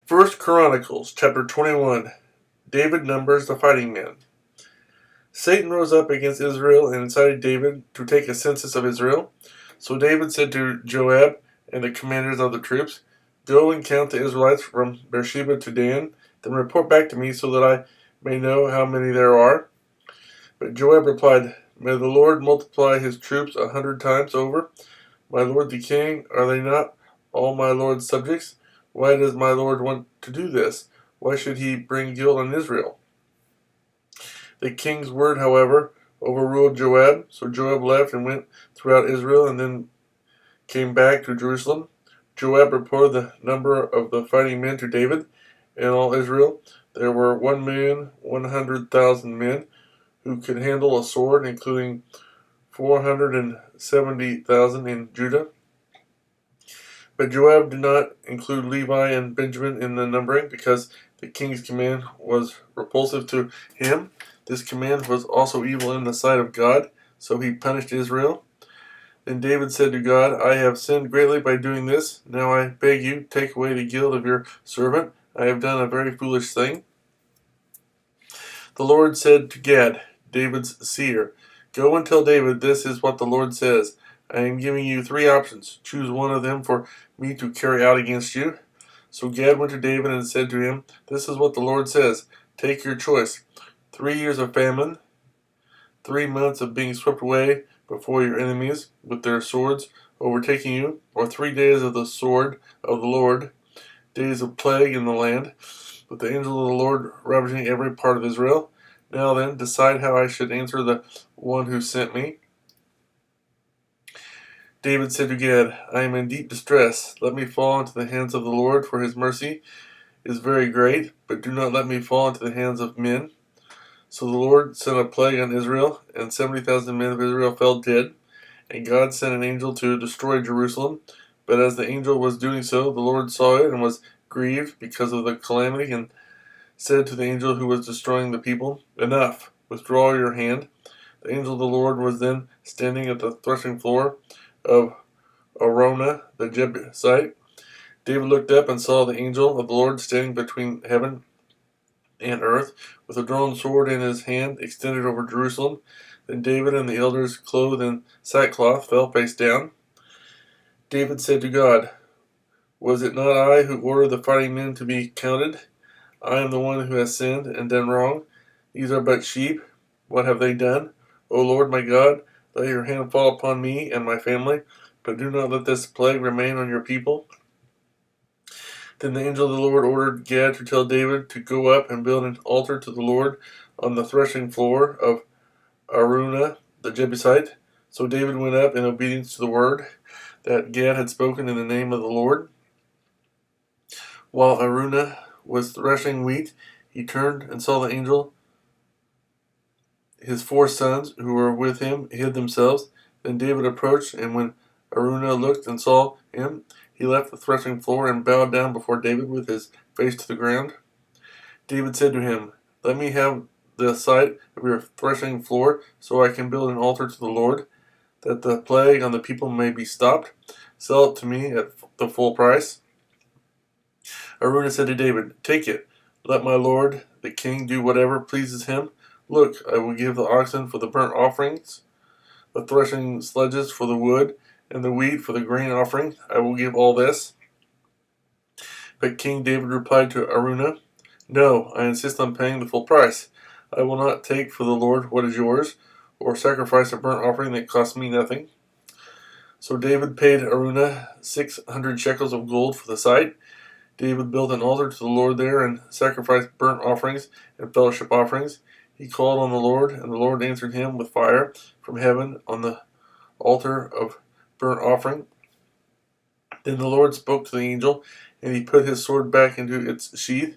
First Chronicles chapter 21. David numbers the fighting men. Satan rose up against Israel and incited David to take a census of Israel. So David said to Joab and the commanders of the troops, "Go and count the Israelites from Beersheba to Dan, then report back to me so that I may know how many there are." But Joab replied, "May the Lord multiply his troops 100 times over. My lord the king, are they not all my lord's subjects? Why does my lord want to do this? Why should he bring guilt on Israel?" The king's word, however, overruled Joab. So Joab left and went throughout Israel and then came back to Jerusalem. Joab reported the number of the fighting men to David. In all Israel, there were 1,100,000 men who could handle a sword, including 470,000 in Judah. But Joab did not include Levi and Benjamin in the numbering because the king's command was repulsive to him. This command was also evil in the sight of God, so he punished Israel. Then David said to God, "I have sinned greatly by doing this. Now I beg you, take away the guilt of your servant. I have done a very foolish thing." The Lord said to Gad, David's seer, "Go and tell David, this is what the Lord says. I am giving you 3 options. Choose one of them for me to carry out against you." So Gad went to David and said to him, "This is what the Lord says. Take your choice. 3 years of famine, 3 months of being swept away before your enemies with their swords overtaking you, or 3 days of the sword of the Lord, days of plague in the land, with the angel of the Lord ravaging every part of Israel. Now then, decide how I should answer the one who sent me." David said to Gad, "I am in deep distress. Let me fall into the hands of the Lord, for his mercy is very great, but do not let me fall into the hands of men." So the Lord sent a plague on Israel, and 70,000 men of Israel fell dead. And God sent an angel to destroy Jerusalem. But as the angel was doing so, the Lord saw it and was grieved because of the calamity, and said to the angel who was destroying the people, "Enough, withdraw your hand." The angel of the Lord was then standing at the threshing floor of Araunah the Jebusite. David looked up and saw the angel of the Lord standing between heaven and earth, with a drawn sword in his hand extended over Jerusalem. Then David and the elders, clothed in sackcloth, fell face down. David said to God, "Was it not I who ordered the fighting men to be counted? I am the one who has sinned and done wrong. These are but sheep. What have they done? O Lord my God, let your hand fall upon me and my family, but do not let this plague remain on your people." Then the angel of the Lord ordered Gad to tell David to go up and build an altar to the Lord on the threshing floor of Araunah the Jebusite. So David went up in obedience to the word that Gad had spoken in the name of the Lord. While Araunah was threshing wheat, he turned and saw the angel. His 4 sons who were with him hid themselves. Then David approached, and when Araunah looked and saw him, he left the threshing floor and bowed down before David with his face to the ground. David said to him, "Let me have the site of your threshing floor, so I can build an altar to the Lord, that the plague on the people may be stopped. Sell it to me at the full price." Araunah said to David, "Take it. Let my lord the king do whatever pleases him. Look, I will give the oxen for the burnt offerings, the threshing sledges for the wood, and the wheat for the grain offering. I will give all this." But King David replied to Araunah, "No, I insist on paying the full price. I will not take for the Lord what is yours, or sacrifice a burnt offering that costs me nothing." So David paid Araunah 600 shekels of gold for the site. David built an altar to the Lord there and sacrificed burnt offerings and fellowship offerings. He called on the Lord, and the Lord answered him with fire from heaven on the altar of burnt offering. Then the Lord spoke to the angel, and he put his sword back into its sheath.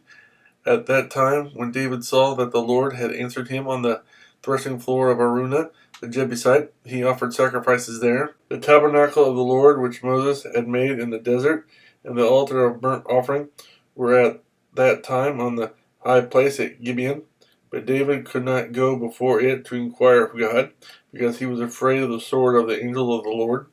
At that time, when David saw that the Lord had answered him on the threshing floor of Araunah the Jebusite, he offered sacrifices there. The tabernacle of the Lord, which Moses had made in the desert, and the altar of burnt offering were at that time on the high place at Gibeon. But David could not go before it to inquire of God, because he was afraid of the sword of the angel of the Lord.